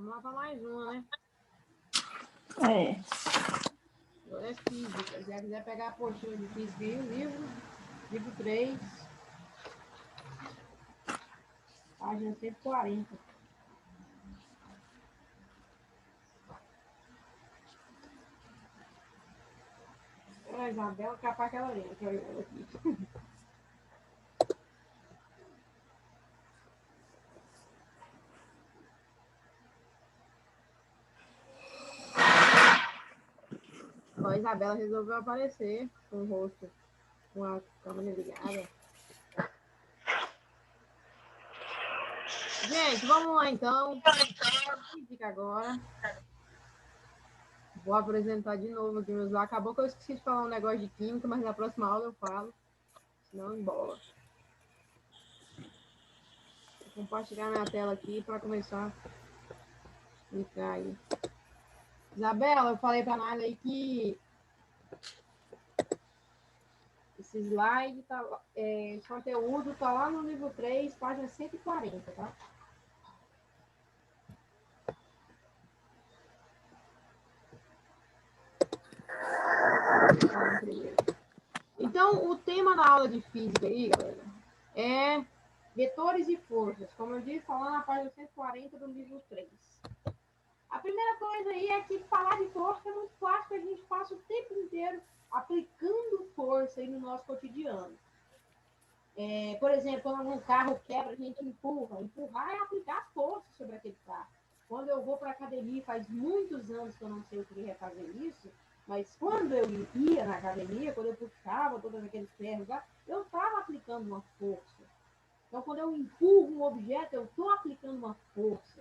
Vamos lá para mais uma, né? É. Agora é física. Se você quiser pegar a postura de física aí, o livro 3, página 140. A Isabela capaz que ela lembra, que eu aqui. A Isabela resolveu aparecer com o rosto, com a câmera ligada. Gente, vamos lá então. Fica agora. Vou apresentar de novo aqui meus lá. Acabou que eu esqueci de falar um negócio de química, mas na próxima aula eu falo. Senão embola. Vou compartilhar minha tela aqui para começar a explicar aí. Isabela, eu falei para a Nália aí que esse slide, esse conteúdo está lá no livro 3, página 140, tá? Então, o tema da aula de física aí, galera, é vetores e forças. Como eu disse, está lá na página 140 do livro 3. A primeira coisa aí é que falar de força é muito fácil, porque a gente passa o tempo inteiro aplicando força aí no nosso cotidiano. Por exemplo, quando um carro quebra, a gente empurra. Empurrar é aplicar força sobre aquele carro. Quando eu vou para a academia, faz muitos anos que eu não sei o que é fazer isso, mas quando eu ia na academia, quando eu puxava todos aqueles ferros lá, eu estava aplicando uma força. Então, quando eu empurro um objeto, eu estou aplicando uma força.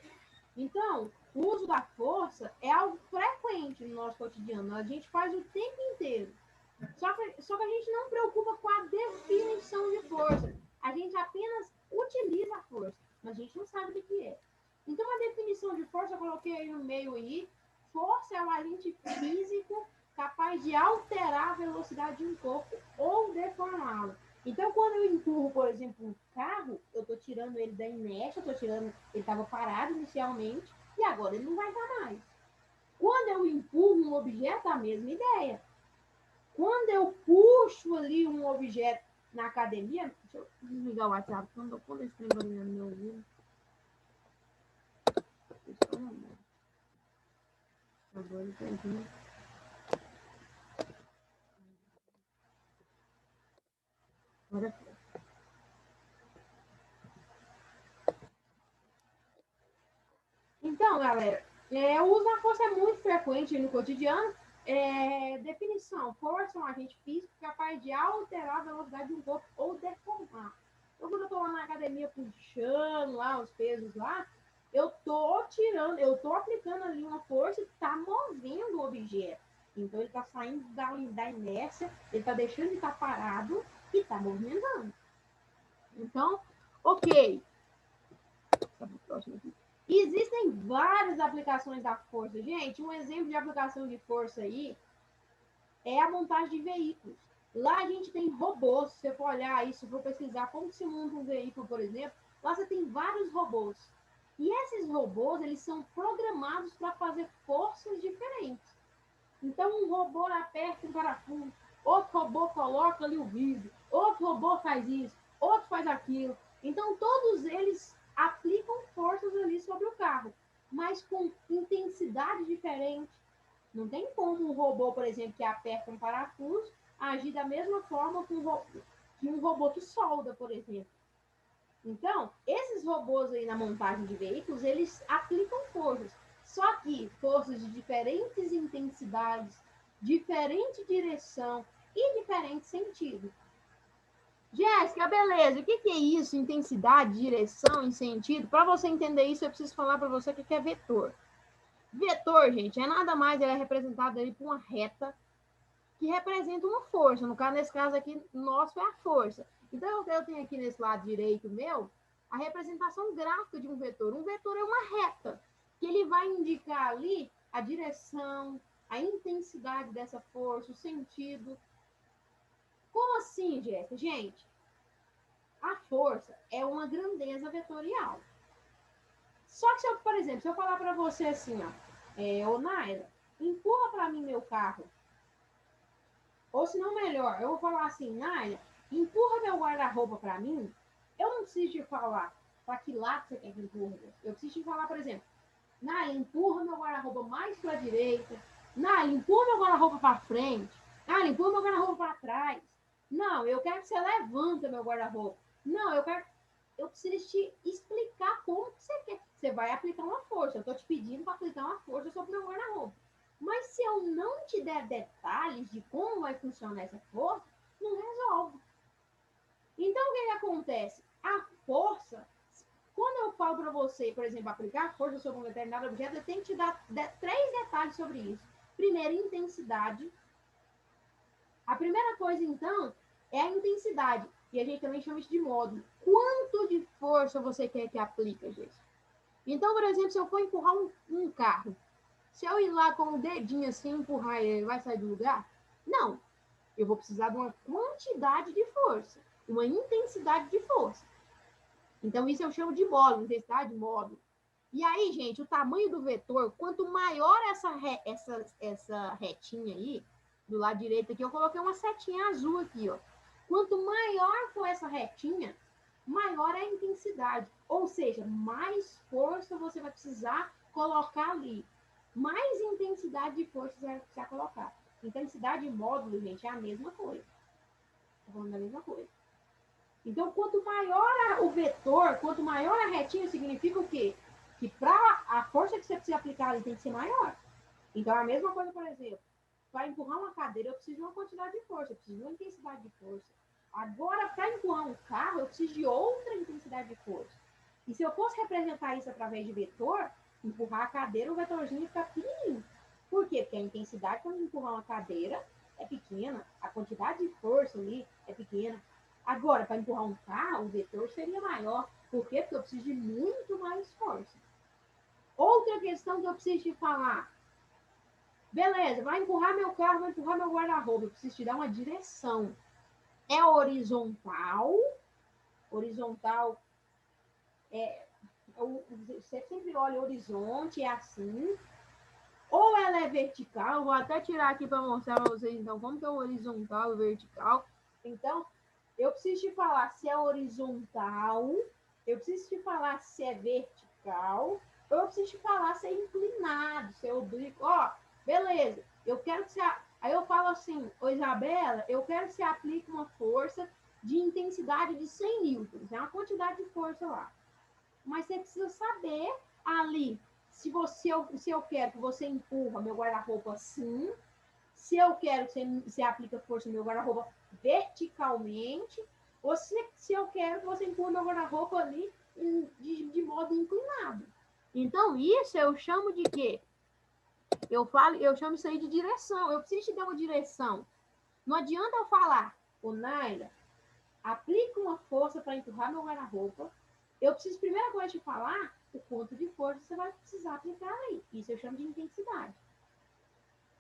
Então, o uso da força é algo frequente no nosso cotidiano. A gente faz o tempo inteiro. Só que a gente não preocupa com a definição de força. A gente apenas utiliza a força, mas a gente não sabe o que é. Então, a definição de força, eu coloquei aí no meio aí. Força é um agente físico capaz de alterar a velocidade de um corpo ou deformá-lo. Então, quando eu empurro, por exemplo, um carro, eu estou tirando ele da inércia, ele estava parado inicialmente, e agora ele não vai estar mais. Quando eu empurro um objeto, a mesma ideia. Quando eu puxo ali um objeto na academia, deixa eu desligar o WhatsApp, quando esse trem barulhando no meu ouvido. Agora eu entendi. Agora foi. Então, galera, o uso da força é muito frequente no cotidiano. Definição: força é um agente físico capaz de alterar a velocidade de um corpo ou deformar. Então, quando eu estou lá na academia puxando lá os pesos lá, eu estou aplicando ali uma força que está movendo o objeto. Então, ele está saindo da inércia, ele está deixando de estar parado e está movimentando. Então, ok. Existem várias aplicações da força. Gente, um exemplo de aplicação de força aí é a montagem de veículos. Lá a gente tem robôs. Se você for olhar aí, se for pesquisar como se monta um veículo, por exemplo, lá você tem vários robôs. E esses robôs, eles são programados para fazer forças diferentes. Então, um robô aperta um parafuso, outro robô coloca ali o vidro, outro robô faz isso, outro faz aquilo. Então, todos eles aplicam forças ali sobre o carro, mas com intensidade diferente. Não tem como um robô, por exemplo, que aperta um parafuso, agir da mesma forma que um robô que solda, por exemplo. Então, esses robôs aí na montagem de veículos, eles aplicam forças. Só que forças de diferentes intensidades, diferente direção e diferente sentido. Jéssica, beleza. O que é isso? Intensidade, direção e sentido? Para você entender isso, eu preciso falar para você o que é vetor. Vetor, gente, é nada mais, ele é representado aí por uma reta que representa uma força. Nesse caso aqui, nosso é a força. Então, eu tenho aqui nesse lado direito meu, a representação gráfica de um vetor. Um vetor é uma reta, que ele vai indicar ali a direção, a intensidade dessa força, o sentido. Como assim, Jéssica? Gente, a força é uma grandeza vetorial. Só que, por exemplo, se eu falar para você assim, ó, ô Naila, empurra para mim meu carro. Ou se não, melhor, eu vou falar assim, Naila, empurra meu guarda-roupa para mim. Eu não preciso te falar para que lado você quer que empurre. Eu preciso te falar, por exemplo, Naila, empurra meu guarda-roupa mais para a direita. Naila, empurra meu guarda-roupa para frente. Naila, empurra meu guarda-roupa para trás. Não, eu quero que você levanta meu guarda-roupa. Não, eu preciso te explicar como que você quer. Você vai aplicar uma força. Eu estou te pedindo para aplicar uma força sobre o meu guarda-roupa. Mas se eu não te der detalhes de como vai funcionar essa força, não resolve. Então, o que acontece? A força, quando eu falo para você, por exemplo, aplicar a força sobre um determinado objeto, eu tenho que te dar 3 detalhes sobre isso. Primeiro, intensidade. A primeira coisa, então, é a intensidade. E a gente também chama isso de módulo. Quanto de força você quer que aplique, gente? Então, por exemplo, se eu for empurrar um carro, se eu ir lá com o dedinho assim, empurrar ele, vai sair do lugar? Não. Eu vou precisar de uma quantidade de força, uma intensidade de força. Então, isso eu chamo de módulo, intensidade de módulo. E aí, gente, o tamanho do vetor, quanto maior essa retinha aí, do lado direito aqui, eu coloquei uma setinha azul aqui, ó. Quanto maior for essa retinha, maior é a intensidade. Ou seja, mais força você vai precisar colocar ali. Mais intensidade de força você vai precisar colocar. Intensidade e módulo, gente, é a mesma coisa. Estou falando da mesma coisa. Então, quanto maior o vetor, quanto maior a retinha, significa o quê? Que para a força que você precisa aplicar ali tem que ser maior. Então, a mesma coisa, por exemplo, para empurrar uma cadeira, eu preciso de uma quantidade de força, eu preciso de uma intensidade de força. Agora, para empurrar um carro, eu preciso de outra intensidade de força. E se eu fosse representar isso através de vetor, empurrar a cadeira, o vetorzinho ia ficar pequenininho. Por quê? Porque a intensidade quando empurrar uma cadeira é pequena, a quantidade de força ali é pequena. Agora, para empurrar um carro, o vetor seria maior. Por quê? Porque eu preciso de muito mais força. Outra questão que eu preciso te falar. Beleza, vai empurrar meu carro, vai empurrar meu guarda-roupa. Eu preciso te dar uma direção. É horizontal. Horizontal você sempre olha o horizonte, é assim. Ou ela é vertical, vou até tirar aqui para mostrar para vocês, então, como que é o horizontal e o vertical. Então, eu preciso te falar se é horizontal, eu preciso te falar se é vertical, ou eu preciso te falar se é inclinado, se é oblíquo. Ó, beleza, eu quero que você... Aí eu falo assim, ô Isabela, eu quero que você aplique uma força de intensidade de 100 newtons, é uma quantidade de força lá. Mas você precisa saber ali se eu quero que você empurra meu guarda-roupa assim, se eu quero que você aplica força no meu guarda-roupa verticalmente, ou se eu quero que você empurra meu guarda-roupa ali de modo inclinado. Então, isso eu chamo de quê? Eu chamo isso aí de direção. Eu preciso te dar uma direção. Não adianta eu falar, ô Naila, aplica uma força para empurrar meu guarda-roupa. Eu preciso, primeira coisa, te falar o quanto de força você vai precisar aplicar aí. Isso eu chamo de intensidade.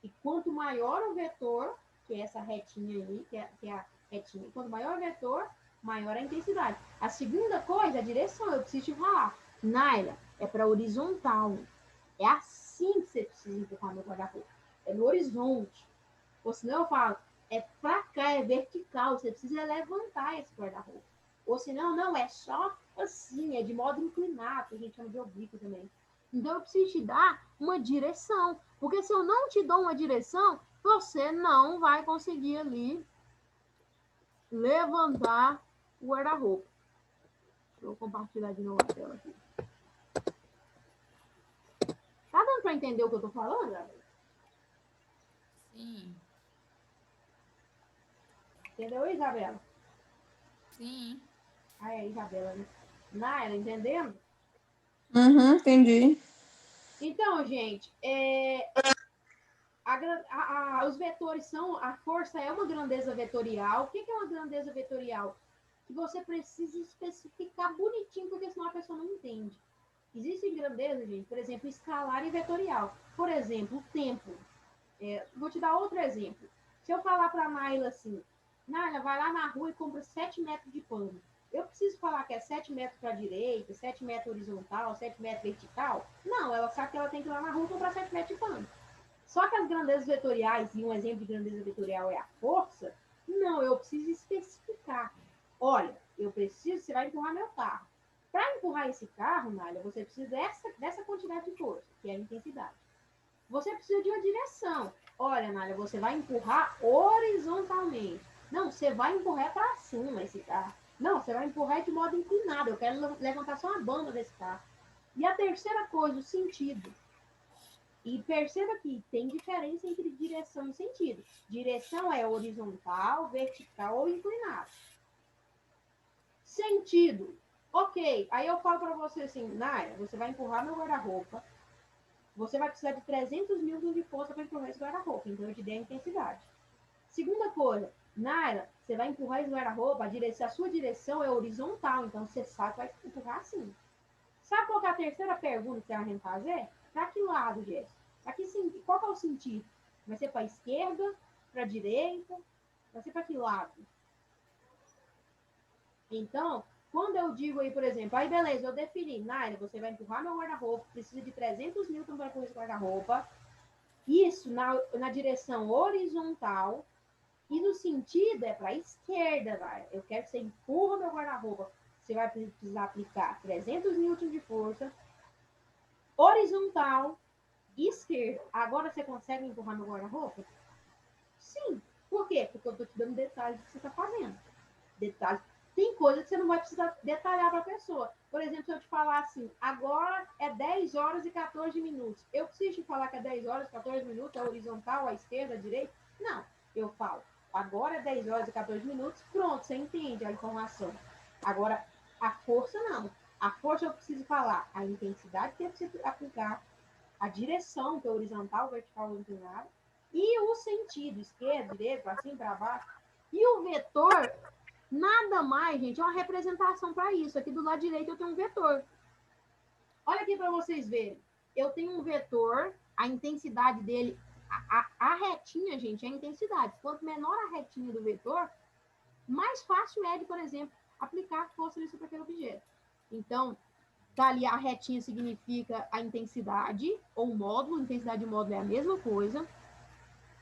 E quanto maior o vetor, que é essa retinha aí, que é a retinha, quanto maior o vetor, maior a intensidade. A segunda coisa, a direção, eu preciso te falar. Naila, é para horizontal. É assim que você precisa empurrar meu guarda-roupa. É no horizonte. Ou senão eu falo, é para cá, é vertical. Você precisa levantar esse guarda-roupa. Ou senão, não, é só assim, é de modo inclinado, que a gente chama de oblíquo também. Então, eu preciso te dar uma direção. Porque se eu não te dou uma direção, você não vai conseguir ali levantar o guarda-roupa. Deixa eu compartilhar de novo a tela aqui. Tá dando para entender o que eu tô falando, Gabriel? Sim. Entendeu, Isabela? Sim. Ah, é, Isabela, né? Naila, entendendo? Entendi. Então, gente, os vetores são... A força é uma grandeza vetorial. O que é uma grandeza vetorial? Que você precisa especificar bonitinho, porque senão a pessoa não entende. Existem grandezas, gente, por exemplo, escalar e vetorial. Por exemplo, o tempo. Vou te dar outro exemplo. Se eu falar para a Naila assim, Naila, vai lá na rua e compra 7 metros de pano. Eu preciso falar que é 7 metros para a direita, 7 metros horizontal, 7 metros vertical? Não, ela sabe que ela tem que ir lá na rua comprar 7 metros de pano. Só que as grandezas vetoriais, e um exemplo de grandeza vetorial é a força, não, eu preciso especificar. Olha, eu preciso, você vai empurrar meu carro. Para empurrar esse carro, Nália, você precisa dessa quantidade de força, que é a intensidade. Você precisa de uma direção. Olha, Nália, você vai empurrar horizontalmente. Não, você vai empurrar para cima esse carro. Não, você vai empurrar de modo inclinado. Eu quero levantar só uma banda desse carro. E a terceira coisa, o sentido. E perceba que tem diferença entre direção e sentido. Direção é horizontal, vertical ou inclinado. Sentido. Ok, aí eu falo para você assim, Naya, você vai empurrar meu guarda-roupa. Você vai precisar de 300 newtons de força para empurrar esse guarda-roupa. Então, eu te dei a intensidade. Segunda coisa, Naira, você vai empurrar esse guarda-roupa, a sua direção é horizontal, então você sabe que vai empurrar assim. Sabe qual é a terceira pergunta que você vai fazer? Para que lado, Jéssica? Qual é o sentido? Vai ser para a esquerda, para a direita? Vai ser para que lado? Então, quando eu digo aí, por exemplo, aí beleza, eu defini, Naira, você vai empurrar meu guarda-roupa, precisa de 300 newtons para empurrar esse guarda-roupa. Isso na direção horizontal e no sentido é para a esquerda, vai. Eu quero que você empurra meu guarda-roupa. Você vai precisar aplicar 300 newtons de força horizontal e esquerda. Agora você consegue empurrar meu guarda-roupa? Sim. Por quê? Porque eu estou te dando detalhes do que você está fazendo. Detalhes. Tem coisa que você não vai precisar detalhar para a pessoa. Por exemplo, se eu te falar assim, agora é 10 horas e 14 minutos. Eu preciso te falar que é 10 horas e 14 minutos, é horizontal, à esquerda, à direita? Não. Eu falo, agora é 10 horas e 14 minutos, pronto, você entende a informação. Agora, a força não. A força eu preciso falar a intensidade que eu preciso aplicar, a direção, que é horizontal, vertical, inclinada, e o sentido, esquerda, direita, para cima, para baixo. E o vetor, nada mais, gente, é uma representação para isso. Aqui do lado direito eu tenho um vetor. Olha aqui para vocês verem. Eu tenho um vetor, a intensidade dele, a retinha, gente, é a intensidade. Quanto menor a retinha do vetor, mais fácil é de, por exemplo, aplicar força sobre aquele objeto. Então, tá ali a retinha significa a intensidade, ou módulo, intensidade e módulo é a mesma coisa.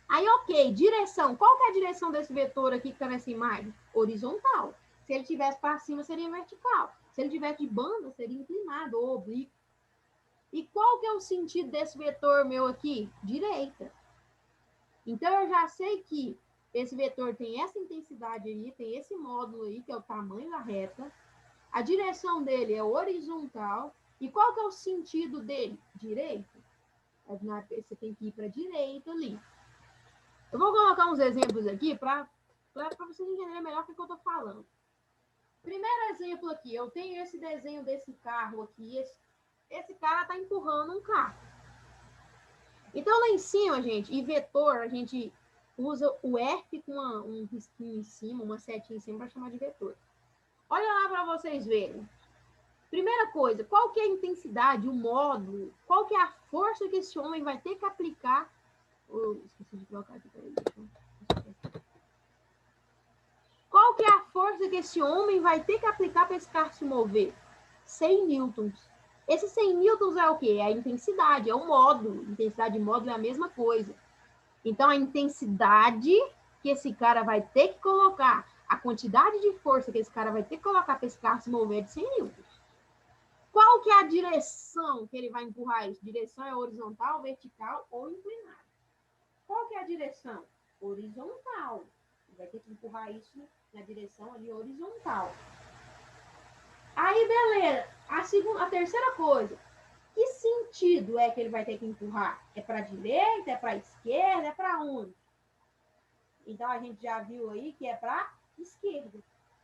Aí, ok, direção. Qual que é a direção desse vetor aqui que está nessa imagem? Horizontal. Se ele tivesse para cima, seria vertical. Se ele tivesse de banda, seria inclinado ou oblíquo. E qual que é o sentido desse vetor meu aqui? Direita. Então, eu já sei que esse vetor tem essa intensidade aí, tem esse módulo aí, que é o tamanho da reta. A direção dele é horizontal. E qual que é o sentido dele? Direita. Você tem que ir para a direita ali. Eu vou colocar uns exemplos aqui para vocês entenderem melhor o que eu estou falando. Primeiro exemplo aqui, eu tenho esse desenho desse carro aqui. Esse cara está empurrando um carro. Então, lá em cima, gente, e vetor, a gente usa o F com um risquinho em cima, uma setinha em cima para chamar de vetor. Olha lá para vocês verem. Primeira coisa, qual que é a intensidade, o módulo, qual que é a força que esse homem vai ter que aplicar. Esqueci de colocar aqui, peraí. Qual que é a força que esse homem vai ter que aplicar para esse carro se mover? 100 newtons. Esse 100 newtons é o quê? É a intensidade, é o módulo. Intensidade e módulo é a mesma coisa. Então, a intensidade que esse cara vai ter que colocar, a quantidade de força que esse cara vai ter que colocar para esse carro se mover é de 100 newtons. Qual que é a direção que ele vai empurrar isso? Direção é horizontal, vertical ou inclinada. Qual que é a direção? Horizontal. Ele vai ter que empurrar isso na direção ali horizontal. Aí, beleza. A terceira coisa. Que sentido é que ele vai ter que empurrar? É para a direita? É para a esquerda? É para onde? Então, a gente já viu aí que é para a esquerda.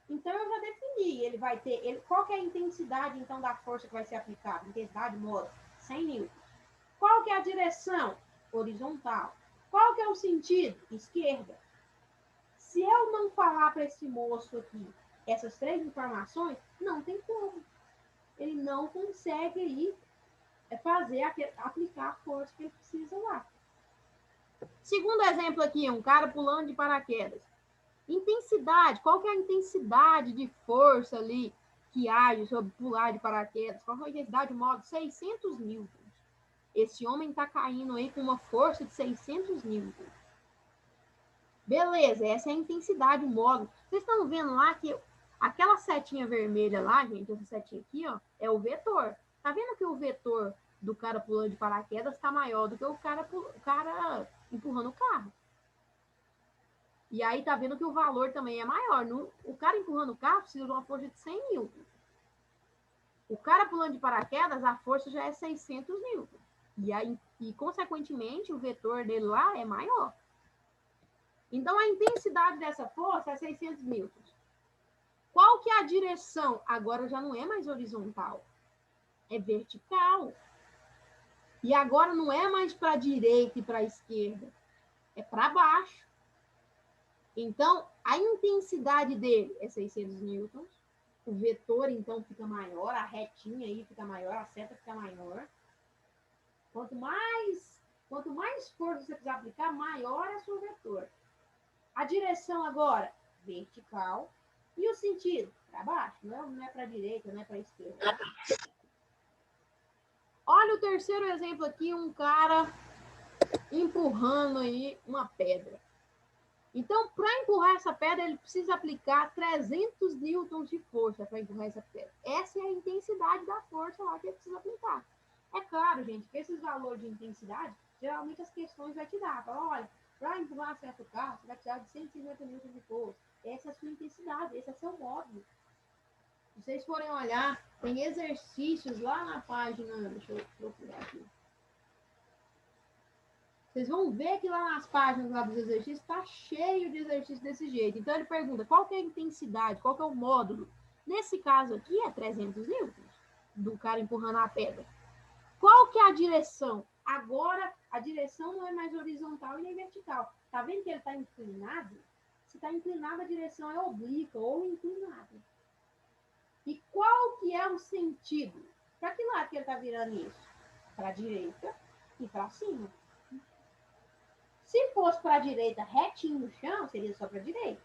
Então, eu já defini. Ele vai ter... qual que é a intensidade, então, da força que vai ser aplicada? Intensidade, módulo, 100 newtons. Qual que é a direção? Horizontal. Qual que é o sentido? Esquerda. Se eu não falar para esse moço aqui essas três informações, não tem como. Ele não consegue aí aplicar a força que ele precisa lá. Segundo exemplo aqui, um cara pulando de paraquedas. Intensidade, qual que é a intensidade de força ali que age sobre pular de paraquedas? Qual que é a intensidade? Modo 600 newtons. Esse homem está caindo aí com uma força de 600 newtons. Beleza, essa é a intensidade, o módulo. Vocês estão vendo lá que aquela setinha vermelha lá, gente, essa setinha aqui, ó, é o vetor. Tá vendo que o vetor do cara pulando de paraquedas está maior do que o cara empurrando o carro? E aí tá vendo que o valor também é maior. O cara empurrando o carro precisa de uma força de 100 newtons. O cara pulando de paraquedas, a força já é 600 newtons. E consequentemente, o vetor dele lá é maior. Então, a intensidade dessa força é 600 newtons. Qual que é a direção? Agora já não é mais horizontal. É vertical. E agora não é mais para a direita e para a esquerda. É para baixo. Então, a intensidade dele é 600 newtons. O vetor, então, fica maior. A retinha aí fica maior. A seta fica maior. Quanto mais força você precisar aplicar, maior é o seu vetor. A direção agora, vertical. E o sentido? Para baixo. Não é para a direita, não é para a esquerda. Olha o terceiro exemplo aqui, um cara empurrando aí uma pedra. Então, para empurrar essa pedra, ele precisa aplicar 300 newtons de força para empurrar essa pedra. Essa é a intensidade da força lá que ele precisa aplicar. É claro, gente, que esses valores de intensidade, geralmente as questões vai te dar. Fala, olha, para empurrar certo carro, você vai precisar de 150 newtons de força. Essa é a sua intensidade, esse é o seu módulo. Se vocês forem olhar, tem exercícios lá na página, deixa eu procurar aqui. Vocês vão ver que lá nas páginas lá dos exercícios está cheio de exercícios desse jeito. Então ele pergunta qual que é a intensidade, qual que é o módulo. Nesse caso aqui é 300 newtons do cara empurrando a pedra. Qual que é a direção? Agora a direção não é mais horizontal e nem vertical. Tá vendo que ele está inclinado? Se está inclinado, a direção é oblíqua ou inclinada. E qual que é o sentido? Para que lado que ele está virando isso? Para a direita e para cima. Se fosse para a direita retinho no chão, seria só para a direita.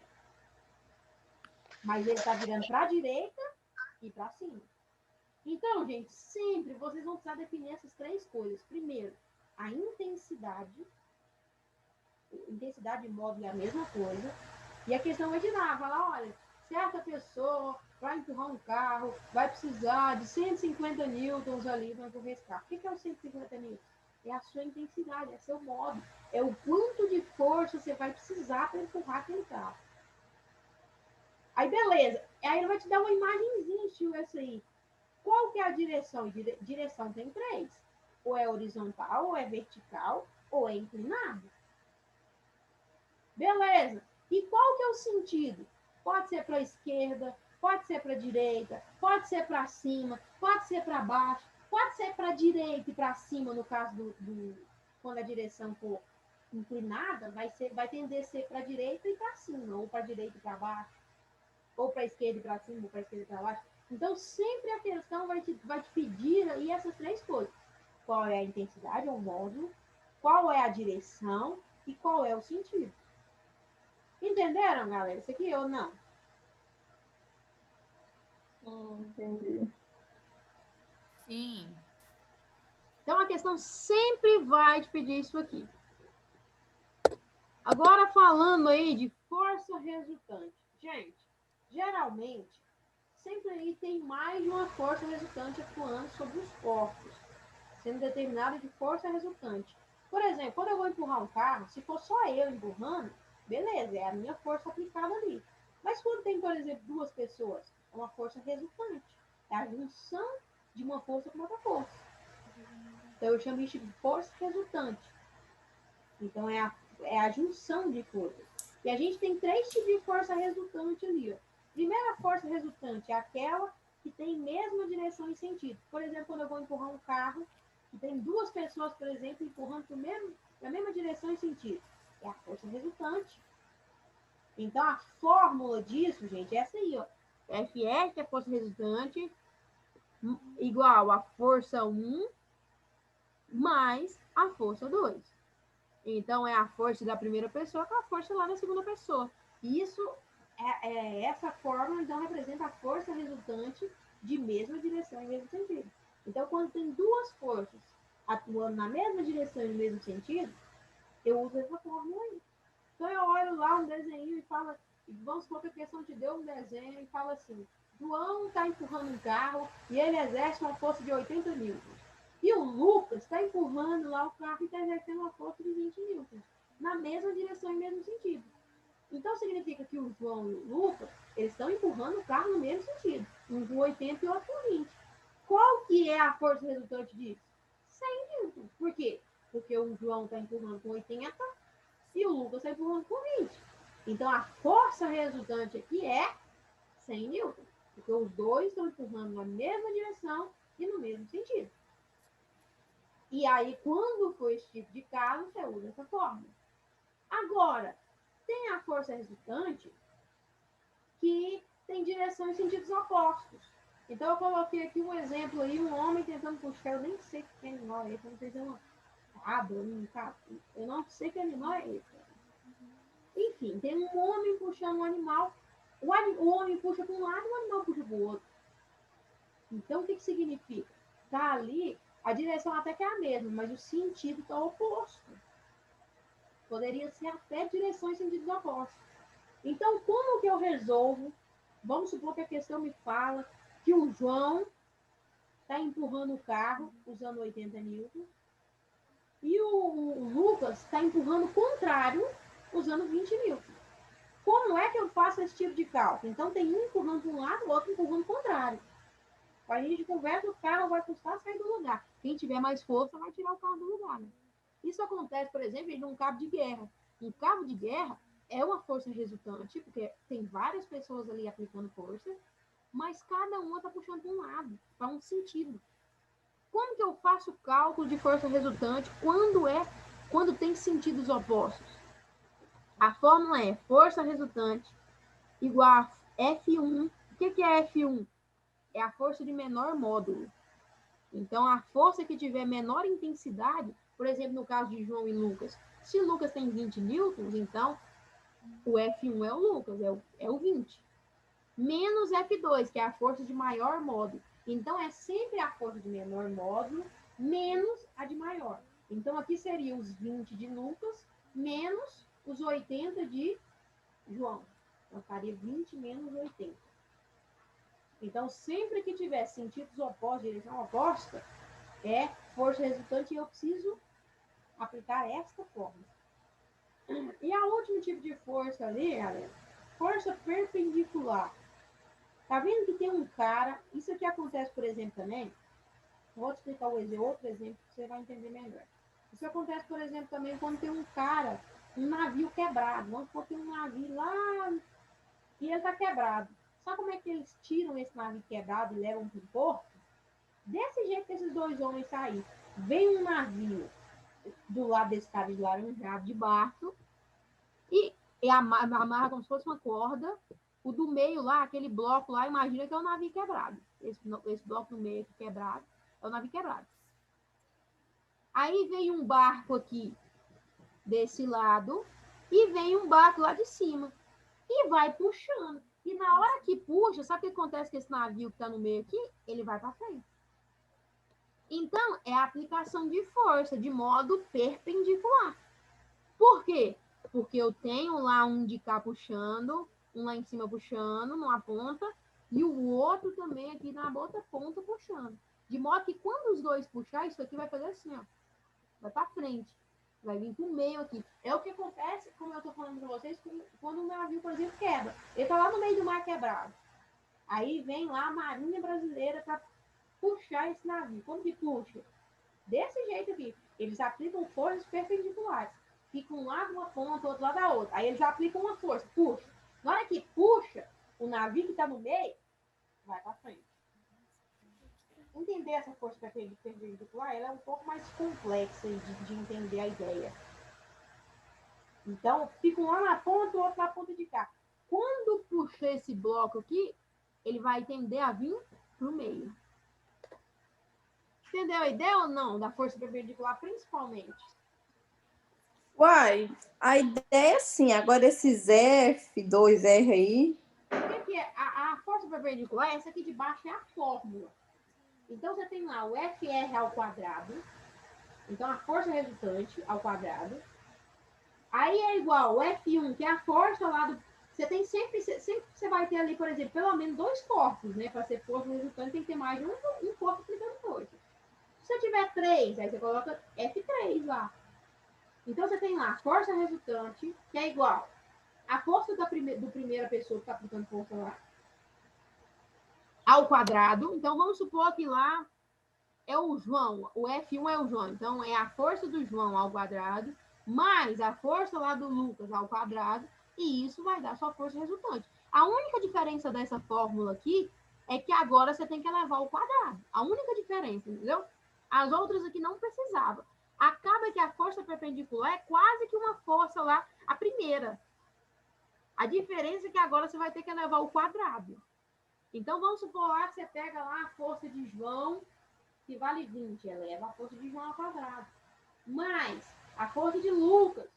Mas ele está virando para a direita e para cima. Então, gente, sempre vocês vão precisar definir essas três coisas. Primeiro, a intensidade. Intensidade e módulo é a mesma coisa. E a questão é de dar, falar, olha, certa pessoa vai empurrar um carro, vai precisar de 150 newtons ali para empurrar esse carro. O que é o 150 newtons? É a sua intensidade, é seu módulo. É o quanto de força você vai precisar para empurrar aquele carro. Aí, beleza. Aí ele vai te dar uma imagenzinha, estilo essa aí. Qual que é a direção? Direção tem três. Ou é horizontal, ou é vertical, ou é inclinado. Beleza. E qual que é o sentido? Pode ser para a esquerda, pode ser para a direita, pode ser para cima, pode ser para baixo, pode ser para a direita e para cima, no caso quando a direção for inclinada, vai tender a ser para a direita e para cima, ou para a direita e para baixo, ou para a esquerda e para cima, ou para a esquerda e para baixo. Então, sempre a questão vai te pedir aí essas três coisas. Qual é a intensidade, ou o módulo, qual é a direção e qual é o sentido. Entenderam, galera? Isso aqui ou não? Entendi. Sim. Então, a questão sempre vai te pedir isso aqui. Agora, falando aí de força resultante. Gente, geralmente, sempre aí tem mais de uma força resultante atuando sobre os corpos, sendo determinada de força resultante. Por exemplo, quando eu vou empurrar um carro, se for só eu empurrando, beleza, é a minha força aplicada ali. Mas quando tem, por exemplo, duas pessoas, é uma força resultante. É a junção de uma força com outra força. Então, eu chamo isso de força resultante. Então, é a junção de forças. E a gente tem três tipos de força resultante ali. Ó. Primeira força resultante é aquela que tem mesma direção e sentido. Por exemplo, quando eu vou empurrar um carro, que tem duas pessoas, por exemplo, empurrando na mesma direção e sentido. É a força resultante. Então, a fórmula disso, gente, é essa aí, ó. Fs, que é a força resultante, igual a força 1 mais a força 2. Então, é a força da primeira pessoa com a força lá da segunda pessoa. Isso, essa fórmula, então, representa a força resultante de mesma direção e mesmo sentido. Então, quando tem duas forças atuando na mesma direção e no mesmo sentido, eu uso essa fórmula aí. Então, eu olho lá um desenho e falo, vamos supor que a questão te deu um desenho e fala assim, João está empurrando um carro e ele exerce uma força de 80 newtons. E o Lucas está empurrando lá o carro e está exercendo uma força de 20 newtons, na mesma direção e mesmo sentido. Então, significa que o João e o Lucas, eles estão empurrando o carro no mesmo sentido, um com 80 e outro com 20. Qual que é a força resultante disso? 100 newtons. Por quê? Porque o João está empurrando com 80 e o Lucas está empurrando com 20. Então, a força resultante aqui é 100 newtons, porque os dois estão empurrando na mesma direção e no mesmo sentido. E aí, quando for esse tipo de caso, você usa essa fórmula. Agora, tem a força resultante que tem direção e sentidos opostos. Então, eu coloquei aqui um exemplo aí, um homem tentando puxar, eu nem sei que animal é esse, eu não sei se é uma cabra, eu não sei que animal é esse. Enfim, tem um homem puxando um animal, o homem puxa para um lado e o animal puxa para o outro. Então, o que significa? Tá ali, a direção até que é a mesma, mas o sentido está oposto. Poderia ser até direção e sentidos opostos. Então, como que eu resolvo? Vamos supor que a questão me fala que o João está empurrando o carro usando 80 newtons e o Lucas está empurrando o contrário usando 20 newtons. Como é que eu faço esse tipo de cálculo? Então, tem um empurrando para um lado, o outro empurrando o contrário. A gente conversa, o carro vai custar sair do lugar. Quem tiver mais força vai tirar o carro do lugar. Né? Isso acontece, por exemplo, em um cabo de guerra. Um cabo de guerra é uma força resultante, porque tem várias pessoas ali aplicando força, mas cada uma está puxando para um lado, para um sentido. Como que eu faço o cálculo de força resultante quando tem sentidos opostos? A fórmula é força resultante igual a F1. O que é F1? É a força de menor módulo. Então, a força que tiver menor intensidade, por exemplo, no caso de João e Lucas, se Lucas tem 20 newtons, então o F1 é o Lucas, é o 20. Menos F2, que é a força de maior módulo. Então, é sempre a força de menor módulo menos a de maior. Então, aqui seria os 20 de Lucas menos os 80 de João. Então, faria 20 menos 80. Então, sempre que tiver sentidos opostos, direção oposta, é força resultante e eu preciso aplicar esta fórmula. E a último tipo de força ali, galera, força perpendicular. Tá vendo que tem um cara, isso aqui acontece, por exemplo, também, vou te explicar outro exemplo que você vai entender melhor. Isso acontece, por exemplo, também quando tem um cara, um navio quebrado. Vamos supor que tem um navio lá e ele está quebrado. Sabe como é que eles tiram esse navio quebrado e levam para o porto? Desse jeito que esses dois homens saíram. Vem um navio do lado desse cara de laranjado de barco e amarra como se fosse uma corda. O do meio lá, aquele bloco lá, imagina que é o navio quebrado. Esse bloco do meio aqui quebrado é o navio quebrado. Aí vem um barco aqui desse lado e vem um barco lá de cima e vai puxando. E na hora que puxa, sabe o que acontece com esse navio que está no meio aqui? Ele vai para frente. Então, é a aplicação de força de modo perpendicular. Por quê? Porque eu tenho lá um de cá puxando, um lá em cima puxando, numa ponta, e o outro também aqui na outra ponta puxando. De modo que quando os dois puxar, isso aqui vai fazer assim, ó. Vai para frente. Vai vir pro meio aqui. É o que acontece, como eu tô falando para vocês, quando um navio, por exemplo, quebra. Ele tá lá no meio do mar quebrado. Aí vem lá a Marinha Brasileira para puxar esse navio. Como que puxa? Desse jeito aqui. Eles aplicam forças perpendiculares. Fica um lado uma ponta, outro lado da outra. Aí eles aplicam uma força, puxa. Na hora que puxa, o navio que está no meio vai para frente. Entender essa força perpendicular, ela é um pouco mais complexa de entender a ideia. Então, fica um lá na ponta, o outro na ponta de cá. Quando puxar esse bloco aqui, ele vai tender a vir para o meio. Entendeu a ideia ou não? Da força perpendicular, principalmente. Uai, a ideia é sim. Agora esses F, 2R aí. O que é? A força perpendicular, essa aqui de baixo é a fórmula. Então, você tem lá o FR ao quadrado. Então, a força resultante ao quadrado. Aí é igual o F1, que é a força lá do... Você tem sempre você vai ter ali, por exemplo, pelo menos 2 corpos, né? Para ser força resultante, tem que ter mais de um corpo aplicando força. Se você tiver 3, aí você coloca F3 lá. Então, você tem lá a força resultante, que é igual a força do primeira pessoa que está aplicando força lá, ao quadrado. Então, vamos supor que lá é o João, o F1 é o João. Então, é a força do João ao quadrado, mais a força lá do Lucas ao quadrado, e isso vai dar sua força resultante. A única diferença dessa fórmula aqui é que agora você tem que elevar ao quadrado. A única diferença, entendeu? As outras aqui não precisava. Acaba que a força perpendicular é quase que uma força lá, a primeira. A diferença é que agora você vai ter que elevar ao quadrado. Então, vamos supor lá que você pega lá a força de João, que vale 20, eleva a força de João ao quadrado. Mais a força de Lucas,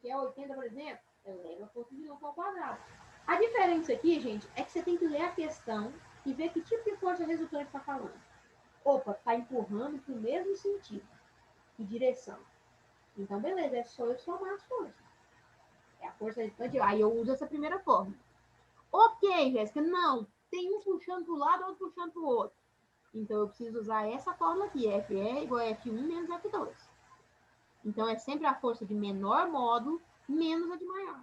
que é 80, por exemplo, eleva a força de Lucas ao quadrado. A diferença aqui, gente, é que você tem que ler a questão e ver que tipo de força resultante está falando. Opa, está empurrando para o mesmo sentido e direção. Então, beleza, é só eu somar as forças. É a força resultante. Aí eu uso essa primeira fórmula. Ok, Jéssica, não. Tem um puxando para o lado, outro puxando para o outro. Então, eu preciso usar essa fórmula aqui, FE igual a F1 menos F2. Então, é sempre a força de menor módulo menos a de maior.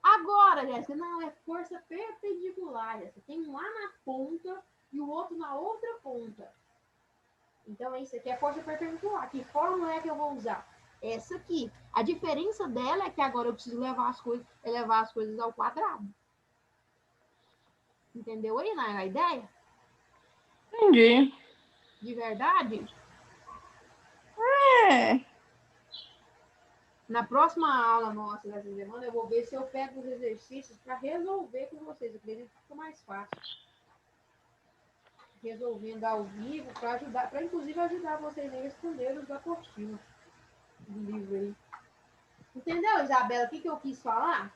Agora, Jéssica, não, é força perpendicular, Jéssica. Tem um lá na ponta e o outro na outra ponta. Então, isso aqui é força perpendicular. Que fórmula é que eu vou usar? Essa aqui. A diferença dela é que agora eu preciso elevar as coisas ao quadrado. Entendeu aí, né, a ideia? Entendi. De verdade? É. Na próxima aula nossa dessa semana, eu vou ver se eu pego os exercícios para resolver com vocês. Eu acredito que fica mais fácil. Resolvendo ao vivo, para ajudar, para inclusive ajudar vocês a responder os da apostila do livro aí. Entendeu, Isabela, o que eu quis falar?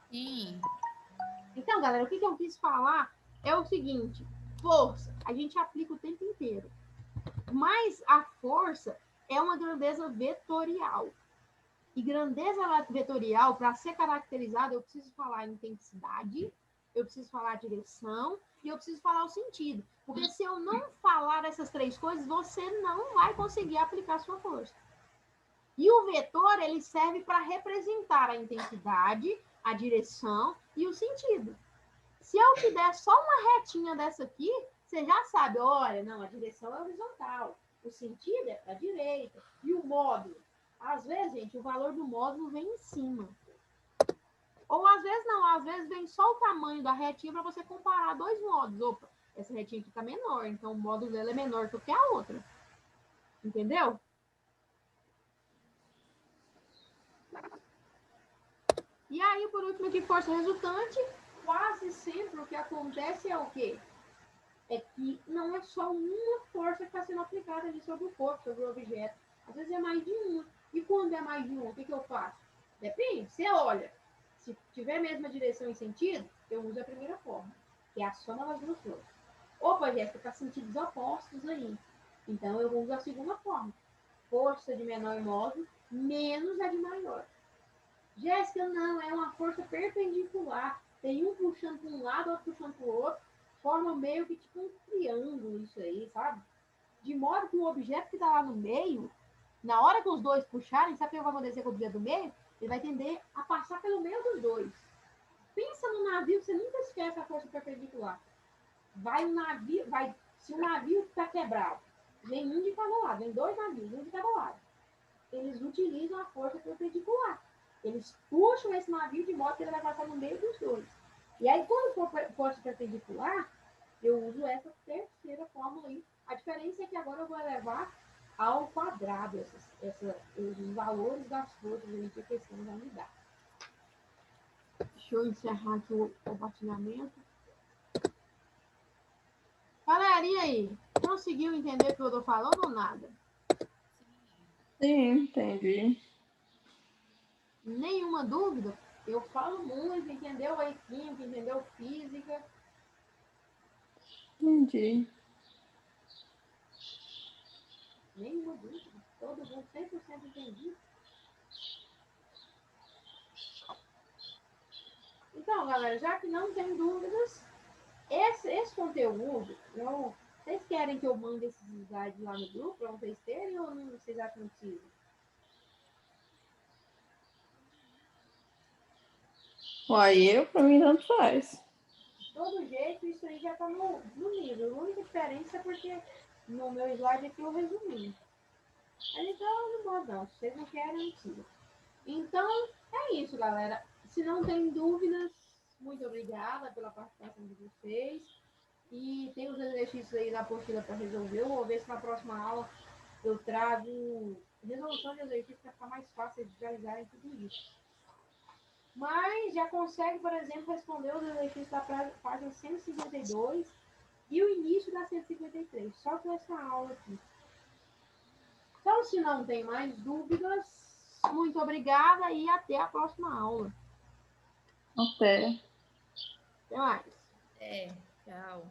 Sim. Então, galera, o que eu quis falar é o seguinte: força, a gente aplica o tempo inteiro. Mas a força é uma grandeza vetorial. E grandeza vetorial, para ser caracterizada, eu preciso falar intensidade, eu preciso falar direção e eu preciso falar o sentido. Porque se eu não falar essas 3 coisas, você não vai conseguir aplicar sua força. E o vetor, ele serve para representar a intensidade, a direção e o sentido. Se eu te der só uma retinha dessa aqui, você já sabe, olha, não, a direção é horizontal, o sentido é para a direita, e o módulo. Às vezes, gente, o valor do módulo vem em cima. Ou às vezes não, às vezes vem só o tamanho da retinha para você comparar 2 módulos. Opa, essa retinha aqui está menor, então o módulo dela é menor do que a outra. Entendeu? E aí, por último, aqui, força resultante. Quase sempre o que acontece é o quê? É que não é só uma força que está sendo aplicada ali sobre o corpo, sobre o objeto. Às vezes é mais de uma. E quando é mais de uma, o que eu faço? Depende. Você olha. Se tiver a mesma direção e sentido, eu uso a primeira forma, que é a soma das duas forças. Opa, Jéssica, está sentidos opostos aí. Então, eu uso a segunda forma. Força de menor módulo menos a de maior. Jéssica, não, é uma força perpendicular. Tem um puxando para um lado, outro puxando para o outro. Forma meio que tipo um triângulo isso aí, sabe? De modo que o objeto que está lá no meio, na hora que os dois puxarem, sabe o que vai acontecer com o objeto do meio? Ele vai tender a passar pelo meio dos dois. Pensa no navio, você nunca esquece a força perpendicular. Vai um navio, se o navio está quebrado, vem um de cada lado, vem 2 navios, um de cada lado. Eles utilizam a força perpendicular. Eles puxam esse navio de modo que ele vai passar no meio dos dois. E aí, quando for força perpendicular, eu uso essa terceira fórmula aí. A diferença é que agora eu vou elevar ao quadrado os valores das forças que a questão vai me dar. Deixa eu encerrar aqui o compartilhamento. Galera, e aí? Conseguiu entender o que eu estou falando ou nada? Sim, entendi. Nenhuma dúvida? Eu falo muito, entendeu? Aí química, entendeu? Física. Entendi. Nenhuma dúvida. Todo mundo 100% entendido. Então, galera, já que não tem dúvidas, esse conteúdo, vocês querem que eu mande esses slides lá no grupo para vocês terem ou não, vocês acham que não precisa? Uai, pra mim, tanto faz. De todo jeito, isso aí já está no livro. A única diferença é porque no meu slide aqui eu resumi. Mas então, não vou não. Se vocês não querem, não precisa. Então, é isso, galera. Se não tem dúvidas, muito obrigada pela participação de vocês. E tem os exercícios aí na apostila para resolver. Eu vou ver se na próxima aula eu trago resolução de exercícios para ficar mais fácil de visualizarem tudo isso. Mas já consegue, por exemplo, responder os exercícios da página 152 e o início da 153, só com essa aula aqui. Então, se não tem mais dúvidas, muito obrigada e até a próxima aula. Até. Até mais. É, tchau.